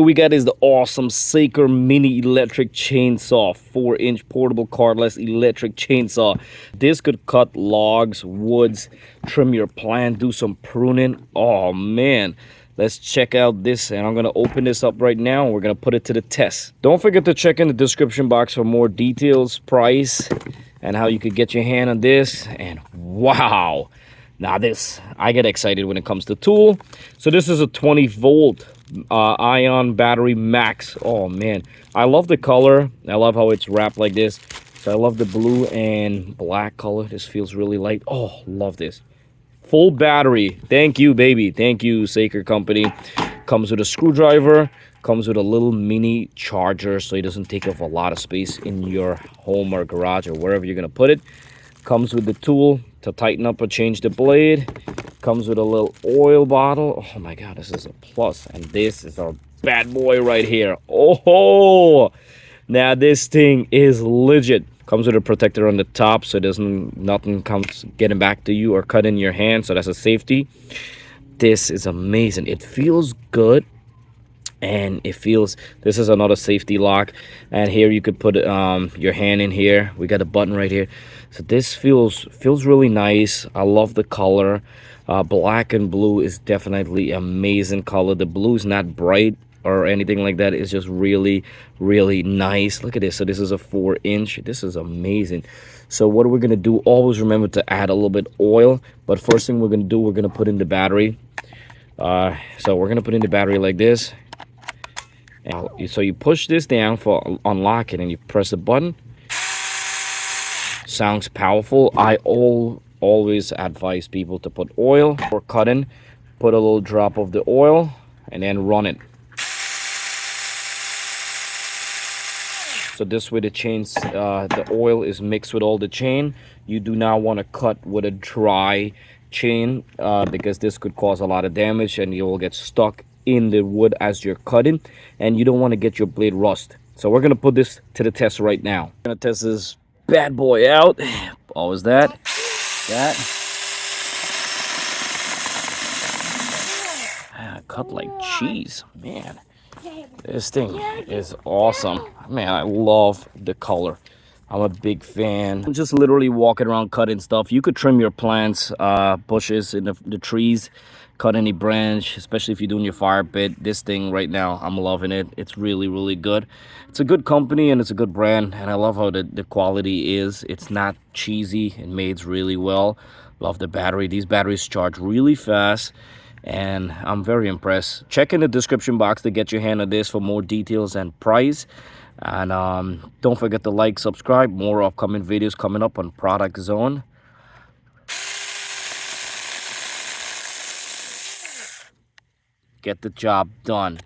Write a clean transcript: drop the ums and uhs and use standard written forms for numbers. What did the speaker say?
We got is the awesome Saker mini electric chainsaw, 4-inch portable cordless electric chainsaw. This could cut logs, woods, trim your plant, do some pruning. Oh man, let's check out this, and I'm gonna open this up right now and we're gonna put it to the test. Don't forget to check in the description box for more details, price, and how you could get your hand on this. And wow, now this, I get excited when it comes to tool. So this is a 20-volt ion battery max. Oh man, I love the color. I love how it's wrapped like this. So I love the blue and black color. This feels really light. Oh, love this. Full battery. Thank you, baby. Thank you, Saker company. Comes with a screwdriver. Comes with a little mini charger so it doesn't take up a lot of space in your home or garage or wherever you're gonna put it. Comes with the tool to tighten up or change the blade. Comes with a little oil bottle. Oh my god, this is a plus. And this is our bad boy right here. Oh, now this thing is legit. Comes with a protector on the top so nothing comes getting back to you or cut in your hand, so that's a safety. This is amazing. It feels good, and it feels, this is another safety lock, and here you could put your hand in here. We got a button right here, so this feels really nice. I love the color. Black and blue is definitely amazing color. The blue is not bright or anything like that. It's just really nice. Look at this. So this is a 4-inch. This is amazing. So what are we gonna do? Always remember to add a little bit oil, but first thing we're gonna do, we're gonna put in the battery. So we're gonna put in the battery like this. And so you push this down for unlocking, and you press the button. Sounds powerful. I always advise people to put oil or cutting. Put a little drop of the oil and then run it. So this way the oil is mixed with all the chain. You do not want to cut with a dry chain because this could cause a lot of damage and you will get stuck in the wood as you're cutting, and you don't want to get your blade rust. So we're gonna put this to the test right now. We're gonna test this bad boy out. Always that. Cut like cheese, man. This thing is awesome, man. I love the color. I'm a big fan. I'm just literally walking around cutting stuff. You could trim your plants, bushes in the trees, cut any branch, especially if you're doing your fire pit. This thing right now, I'm loving it. It's really good. It's a good company and it's a good brand, and I love how the quality is. It's not cheesy and made really well. Love the battery. These batteries charge really fast, and I'm very impressed. Check in the description box to get your hand on this for more details and price. And don't forget to like, subscribe. More upcoming videos coming up on Product Zone. Get the job done.